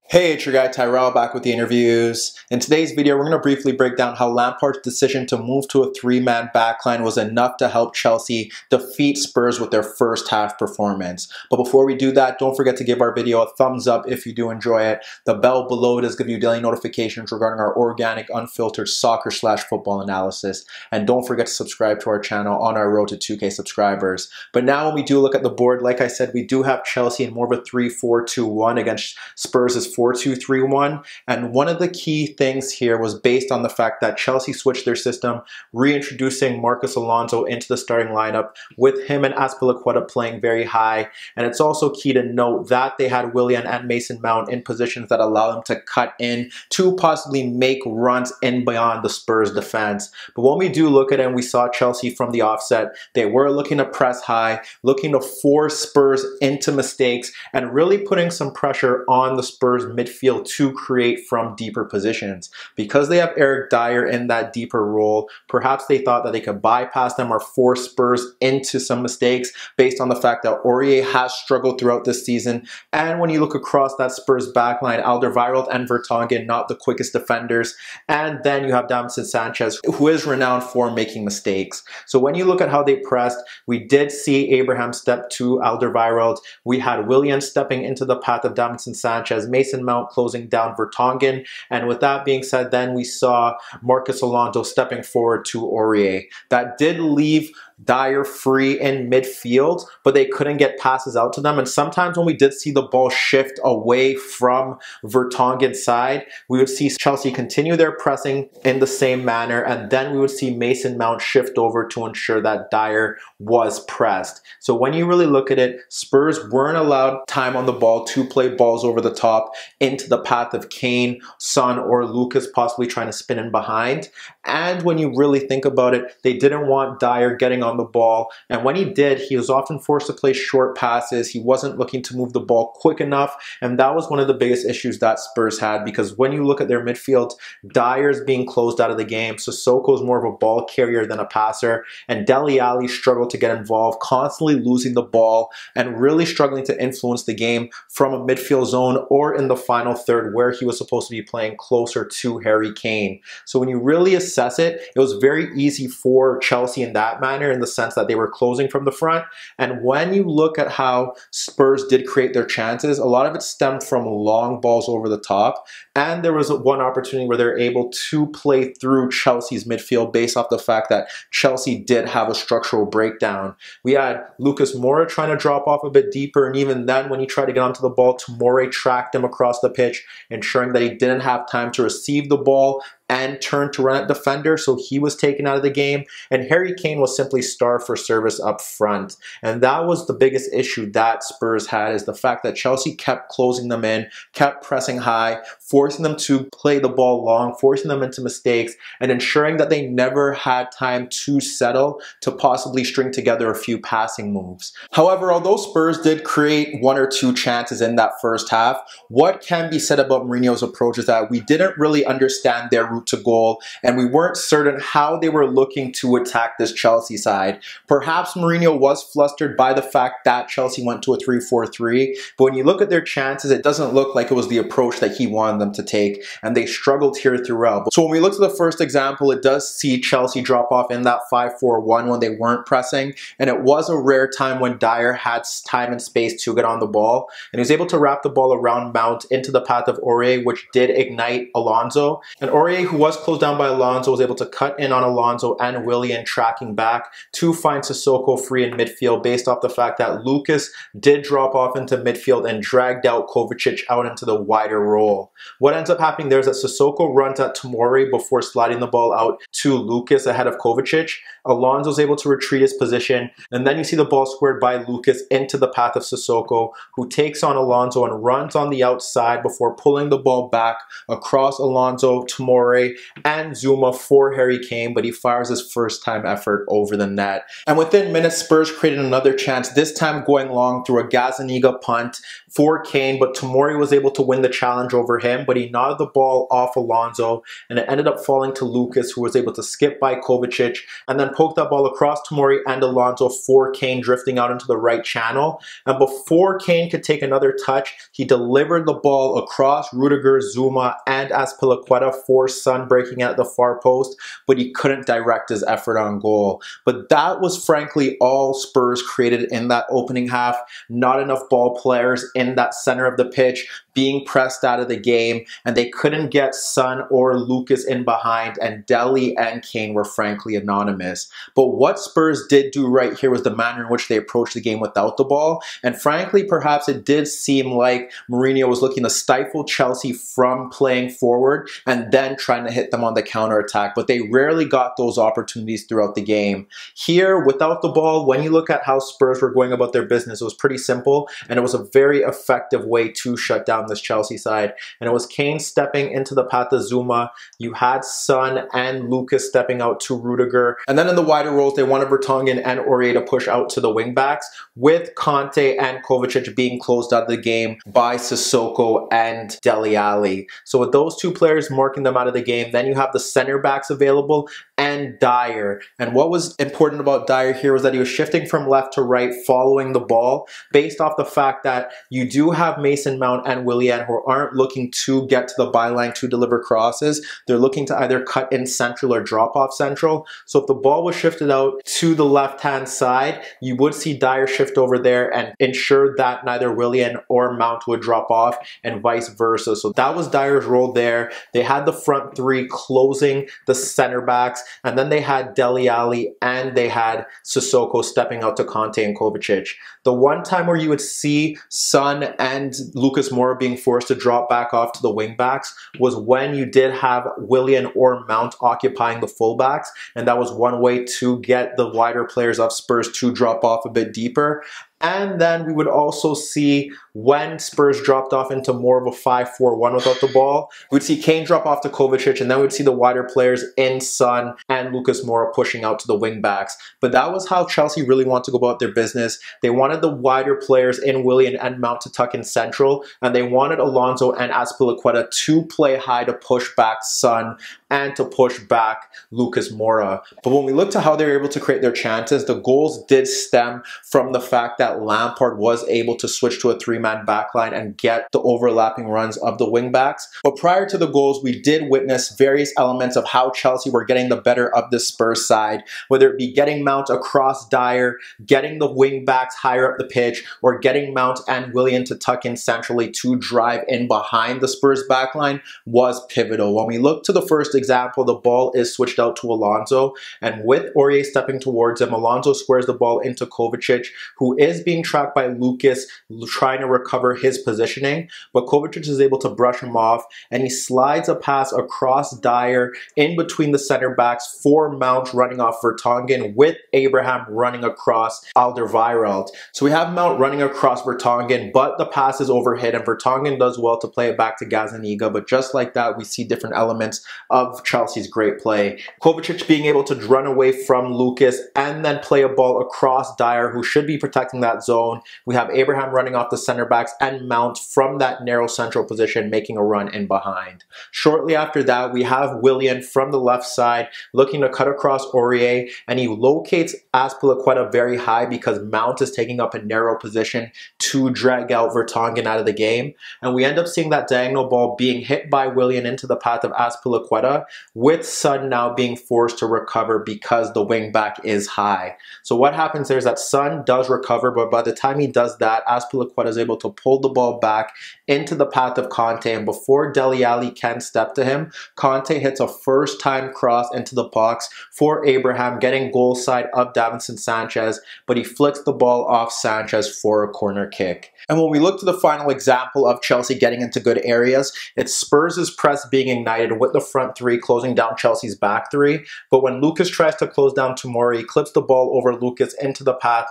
Hey, it's your guy Tyrrell back with the InnerViews. In today's video, we're going to briefly break down how Lampard's decision to move to a three-man backline was enough to help Chelsea defeat Spurs with their first half performance. But before we do that, don't forget to give our video a thumbs up if you do enjoy it. The bell below does give you daily notifications regarding our organic, unfiltered soccer/football analysis. And don't forget to subscribe to our channel on our road to 2K subscribers. But now when we do look at the board, like I said, we do have Chelsea in more of a 3-4-2-1 against Spurs' 4-2-3-1, and one of the key things here was based on the fact that Chelsea switched their system, reintroducing Marcos Alonso into the starting lineup with him and Azpilicueta playing very high. And it's also key to note that they had Willian and Mason Mount in positions that allow them to cut in to possibly make runs in beyond the Spurs defense. But when we do look at it, and we saw Chelsea from the offset, they were looking to press high, looking to force Spurs into mistakes, and really putting some pressure on the Spurs midfield to create from deeper positions. Because they have Eric Dyer in that deeper role, perhaps they thought that they could bypass them or force Spurs into some mistakes based on the fact that Aurier has struggled throughout this season. And when you look across that Spurs backline, Alderweireld and Vertonghen, not the quickest defenders. And then you have Davinson Sanchez, who is renowned for making mistakes. So when you look at how they pressed, we did see Abraham step to Alderweireld. We had Willian stepping into the path of Davinson Sanchez, Mason Mount closing down Vertonghen, and with that being said, then we saw Marcos Alonso stepping forward to Aurier. That did leave Dyer free in midfield, but they couldn't get passes out to them. And sometimes when we did see the ball shift away from Vertonghen's side, we would see Chelsea continue their pressing in the same manner, and then we would see Mason Mount shift over to ensure that Dyer was pressed. So when you really look at it, Spurs weren't allowed time on the ball to play balls over the top into the path of Kane, Son, or Lucas possibly trying to spin in behind. And when you really think about it, they didn't want Dyer getting on the ball, and when he did, he was often forced to play short passes. He wasn't looking to move the ball quick enough, and that was one of the biggest issues that Spurs had, because when you look at their midfield, Dyer's being closed out of the game, Sissoko's more of a ball carrier than a passer, and Dele Alli struggled to get involved, constantly losing the ball and really struggling to influence the game from a midfield zone or in the final third where he was supposed to be playing closer to Harry Kane. So when you really assess it, it was very easy for Chelsea in that manner, in the sense that they were closing from the front. And when you look at how Spurs did create their chances, a lot of it stemmed from long balls over the top. And there was one opportunity where they're able to play through Chelsea's midfield based off the fact that Chelsea did have a structural breakdown. We had Lucas Moura trying to drop off a bit deeper, and even then when he tried to get onto the ball, Tomori tracked him across the pitch, ensuring that he didn't have time to receive the ball and turn to run at defender, so he was taken out of the game. And Harry Kane was simply starved for service up front. And that was the biggest issue that Spurs had, is the fact that Chelsea kept closing them in, kept pressing high, forcing them to play the ball long, forcing them into mistakes, and ensuring that they never had time to settle to possibly string together a few passing moves. However, although Spurs did create one or two chances in that first half, what can be said about Mourinho's approach is that we didn't really understand their route to goal, and we weren't certain how they were looking to attack this Chelsea side. Perhaps Mourinho was flustered by the fact that Chelsea went to a 3-4-3, but when you look at their chances, it doesn't look like it was the approach that he wanted them to take, and they struggled here throughout. So when we look to the first example, it does see Chelsea drop off in that 5-4-1 when they weren't pressing, and it was a rare time when Dyer had time and space to get on the ball, and he was able to wrap the ball around Mount into the path of Aurier, which did ignite Alonso. And Aurier, who was closed down by Alonso, was able to cut in on Alonso and Willian tracking back to find Sissoko free in midfield, based off the fact that Lucas did drop off into midfield and dragged out Kovacic out into the wider role. What ends up happening there is that Sissoko runs at Tomori before sliding the ball out to Lucas ahead of Kovacic. Alonso is able to retreat his position, and then you see the ball squared by Lucas into the path of Sissoko, who takes on Alonso and runs on the outside before pulling the ball back across Alonso, Tomori, Tomori and Zuma for Harry Kane, but he fires his first time effort over the net. And within minutes, Spurs created another chance, this time going long through a Gazzaniga punt for Kane, but Tomori was able to win the challenge over him, but he nodded the ball off Alonso, and it ended up falling to Lucas, who was able to skip by Kovacic, and then poke that ball across Tomori and Alonso for Kane, drifting out into the right channel. And before Kane could take another touch, he delivered the ball across Rudiger, Zuma, and Azpilicueta for Son, breaking at the far post, but he couldn't direct his effort on goal. But that was frankly all Spurs created in that opening half. Not enough ball players in that center of the pitch, being pressed out of the game, and they couldn't get Son or Lucas in behind, and Dele and Kane were frankly anonymous. But what Spurs did do right here was the manner in which they approached the game without the ball, and frankly perhaps it did seem like Mourinho was looking to stifle Chelsea from playing forward and then trying to hit them on the counter-attack, but they rarely got those opportunities throughout the game. Here, without the ball, when you look at how Spurs were going about their business, it was pretty simple, and it was a very effective way to shut down this Chelsea side. And it was Kane stepping into the path of Zuma. You had Son and Lucas stepping out to Rudiger. And then in the wider roles, they wanted Vertonghen and Aurier to push out to the wingbacks, with Conte and Kovacic being closed out of the game by Sissoko and Dele Alli. So with those two players marking them out of the game, then you have the center backs available and Dyer. And what was important about Dyer here was that he was shifting from left to right following the ball, based off the fact that you do have Mason Mount and Willian who aren't looking to get to the byline to deliver crosses. They're looking to either cut in central or drop off central. So if the ball was shifted out to the left-hand side, you would see Dyer shift over there and ensure that neither Willian or Mount would drop off, and vice versa. So that was Dyer's role there. They had the front three closing the center backs, and then they had Dele Alli and they had Sissoko stepping out to Conte and Kovacic. The one time where you would see Son and Lucas Moura being forced to drop back off to the wing backs was when you did have Willian or Mount occupying the fullbacks, and that was one way to get the wider players of Spurs to drop off a bit deeper. And then we would also see when Spurs dropped off into more of a 5-4-1 without the ball, we'd see Kane drop off to Kovacic, and then we'd see the wider players in Son and Lucas Moura pushing out to the wing backs. But that was how Chelsea really wanted to go about their business. They wanted the wider players in Willian and Mount to tuck in central, and they wanted Alonso and Azpilicueta to play high to push back Son and to push back Lucas Moura. But when we look to how they were able to create their chances, the goals did stem from the fact that Lampard was able to switch to a three-man backline and get the overlapping runs of the wingbacks. But prior to the goals, we did witness various elements of how Chelsea were getting the better of the Spurs side, whether it be getting Mount across Dyer, getting the wingbacks higher up the pitch, or getting Mount and Willian to tuck in centrally to drive in behind the Spurs backline was pivotal. When we look to the first example, the ball is switched out to Alonso, and with Aurier stepping towards him, Alonso squares the ball into Kovacic, who is being tracked by Lucas, trying to recover his positioning, but Kovacic is able to brush him off, and he slides a pass across Dyer in between the center backs for Mount running off Vertonghen, with Abraham running across Alderweireld. So we have Mount running across Vertonghen, but the pass is overhit, and Vertonghen does well to play it back to Gazzaniga, but just like that, we see different elements of Chelsea's great play. Kovacic being able to run away from Lucas and then play a ball across Dyer, who should be protecting that zone. We have Abraham running off the center backs and Mount from that narrow central position making a run in behind. Shortly after that, we have Willian from the left side looking to cut across Aurier, and he locates Azpilicueta very high because Mount is taking up a narrow position to drag out Vertonghen out of the game. And we end up seeing that diagonal ball being hit by Willian into the path of Azpilicueta, with Son now being forced to recover because the wing back is high. So what happens there is that Son does recover, but by the time he does that, Azpilicueta is able to pull the ball back into the path of Conte, and before Dele Alli can step to him, Conte hits a first-time cross into the box for Abraham, getting goal side of Davinson Sanchez, but he flicks the ball off Sanchez for a corner kick. And when we look to the final example of Chelsea getting into good areas, it's Spurs' press being ignited with the front three closing down Chelsea's back three, but when Lucas tries to close down Tomori, he clips the ball over Lucas into the path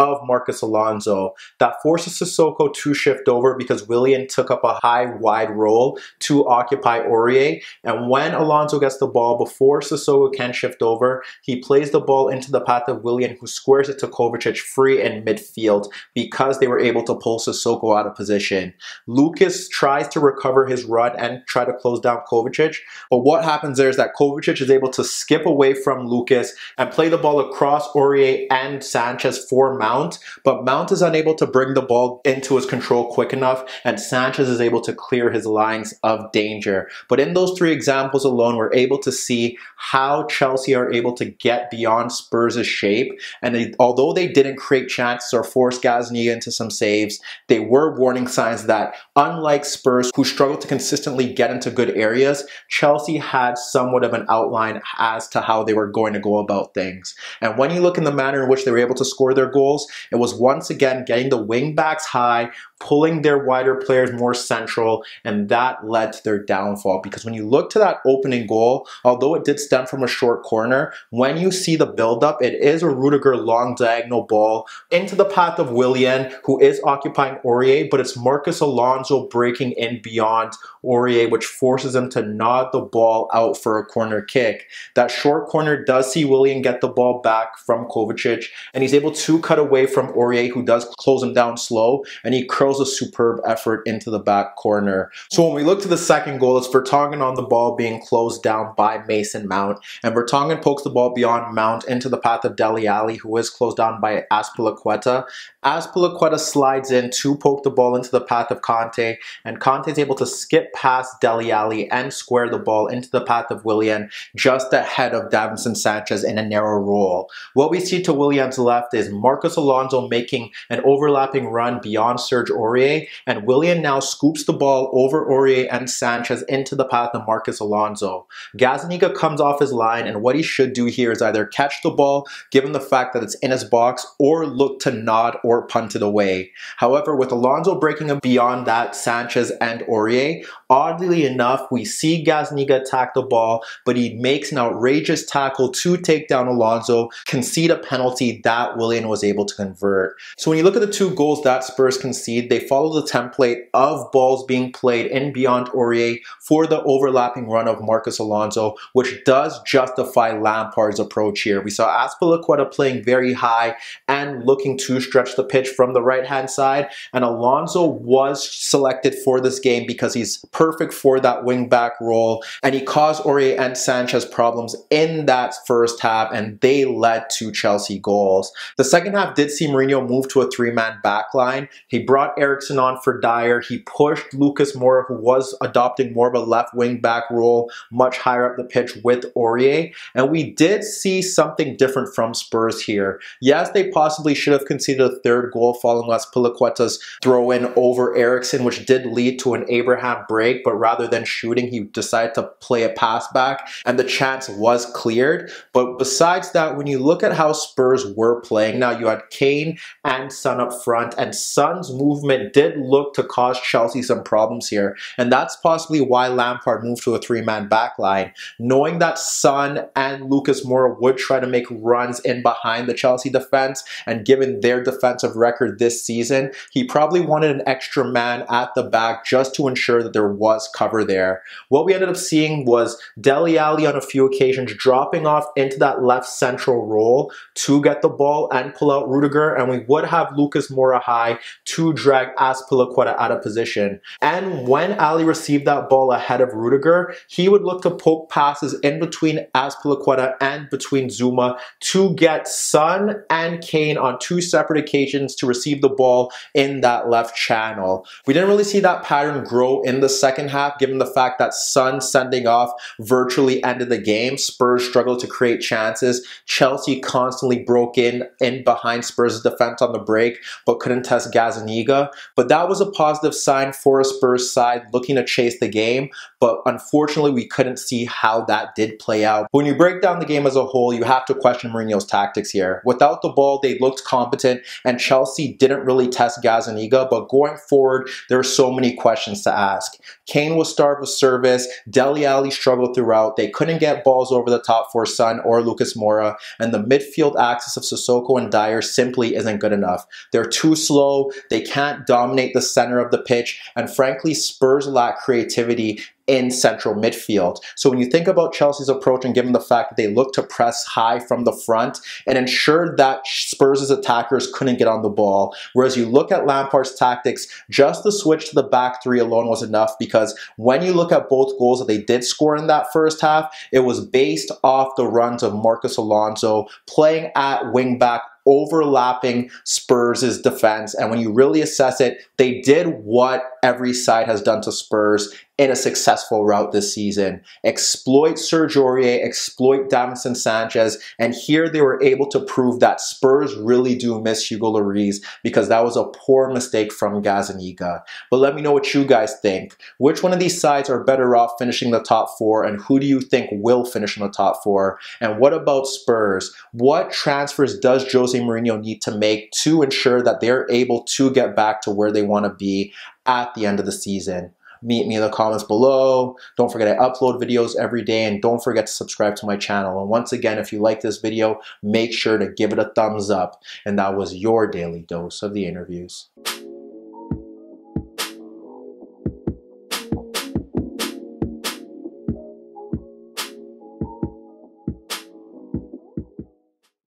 of Marcos Alonso. That forces Sissoko to shift over because Willian took up a high, wide role to occupy Aurier. And when Alonso gets the ball, before Sissoko can shift over, he plays the ball into the path of Willian, who squares it to Kovacic free in midfield because they were able to pull Sissoko out of position. Lucas tries to recover his run and try to close down Kovacic, but what happens there is that Kovacic is able to skip away from Lucas and play the ball across Aurier and Sanchez for Mount, but Mount is unable to bring the ball into his control quick enough, and Sanchez is able to clear his lines of danger. But in those three examples alone, we're able to see how Chelsea are able to get beyond Spurs' shape, and although they didn't create chances or force Gazzaniga into some saves, they were warning signs that unlike Spurs, who struggled to consistently get into good areas, Chelsea had somewhat of an outline as to how they were going to go about things. And when you look in the manner in which they were able to score their goals, it was once again getting the wing backs high, pulling their wider players more central, and that led to their downfall. Because when you look to that opening goal, although it did stem from a short corner, when you see the build-up, it is a Rudiger long diagonal ball into the path of Willian, who is occupying Aurier, but it's Marcos Alonso breaking in beyond Aurier, which forces him to nod the ball out for a corner kick. That short corner does see Willian get the ball back from Kovacic, and he's able to cut away from Aurier, who does close him down slow, and he curls a superb effort into the back corner. So when we look to the second goal, it's Vertonghen on the ball being closed down by Mason Mount, and Vertonghen pokes the ball beyond Mount into the path of Dele Alli, who is closed down by Azpilicueta. Azpilicueta slides in to poke the ball into the path of Conte, and Conte is able to skip past Dele Alli and square the ball into the path of Willian just ahead of Davinson Sanchez in a narrow roll. What we see to Willian's left is Marcos Alonso making an overlapping run beyond Serge Aurier, and Willian now scoops the ball over Aurier and Sanchez into the path of Marcos Alonso. Gazzaniga comes off his line, and what he should do here is either catch the ball, given the fact that it's in his box, or look to nod or punt it away. However, with Alonso breaking him beyond that, Sanchez and Aurier, oddly enough, we see Gazzaniga attack the ball, but he makes an outrageous tackle to take down Alonso, concede a penalty that Willian was able to convert. So when you look at the two goals that Spurs concede, they follow the template of balls being played in beyond Aurier for the overlapping run of Marcos Alonso, which does justify Lampard's approach here. We saw Azpilicueta playing very high and looking to stretch the pitch from the right-hand side, and Alonso was selected for this game because he's perfect for that wing-back role, and he caused Aurier and Sanchez problems in that first half, and they led to Chelsea goals. The second half did see Mourinho move to a three-man backline. He brought Eriksen on for Dyer. He pushed Lucas Moura, who was adopting more of a left wing-back role, much higher up the pitch with Aurier, and we did see something different from Spurs here. Yes, they possibly should have conceded a third goal following Azpilicueta's throw-in over Eriksen, which did lead to an Abraham break, but rather than shooting, he decided to play a pass back, and the chance was cleared. But besides that, when you look at how Spurs were playing, now you had Kane and Son up front, and Son's movement did look to cause Chelsea some problems here, and that's possibly why Lampard moved to a three-man backline, knowing that Son and Lucas Moura would try to make runs in behind the Chelsea defense, and given their defensive record this season, he probably wanted an extra man at the back just to ensure that there was cover there. What we ended up seeing was Dele Alli on a few occasions dropping off into that left central role to get the ball and pull out Rudiger, and we would have Lucas Moura high to drag Azpilicueta out of position. And when Ali received that ball ahead of Rudiger, he would look to poke passes in between Azpilicueta and between Zuma to get Son and Kane on two separate occasions to receive the ball in that left channel. We didn't really see that pattern grow in the second half, given the fact that Son sending off virtually ended the game. Spurs struggled to create chances. Chelsea constantly broke in behind Spurs' defense on the break, but couldn't test Gazzaniga. Gazzaniga, but that was a positive sign for a Spurs side looking to chase the game, but unfortunately we couldn't see how that did play out. When you break down the game as a whole, you have to question Mourinho's tactics here. Without the ball, they looked competent, and Chelsea didn't really test Gazzaniga, but going forward, there are so many questions to ask. Kane was starved of service, Dele Alli struggled throughout, they couldn't get balls over the top for Son or Lucas Moura, and the midfield axis of Sissoko and Dyer simply isn't good enough. They're too slow, they can't dominate the center of the pitch, and frankly, Spurs lack creativity in central midfield. So when you think about Chelsea's approach, and given the fact that they look to press high from the front and ensured that Spurs' attackers couldn't get on the ball, whereas you look at Lampard's tactics, just the switch to the back three alone was enough, because when you look at both goals that they did score in that first half, it was based off the runs of Marcos Alonso playing at wing back, overlapping Spurs' defense. And when you really assess it, they did what every side has done to Spurs in a successful route this season. Exploit Serge Aurier, exploit Davinson Sanchez, and here they were able to prove that Spurs really do miss Hugo Lloris, because that was a poor mistake from Gazzaniga. But let me know what you guys think. Which one of these sides are better off finishing the top four, and who do you think will finish in the top four? And what about Spurs? What transfers does Jose Mourinho need to make to ensure that they're able to get back to where they want to be at the end of the season? Meet me in the comments below. Don't forget I upload videos every day, and don't forget to subscribe to my channel. And once again, if you like this video, make sure to give it a thumbs up. And that was your daily dose of the interviews.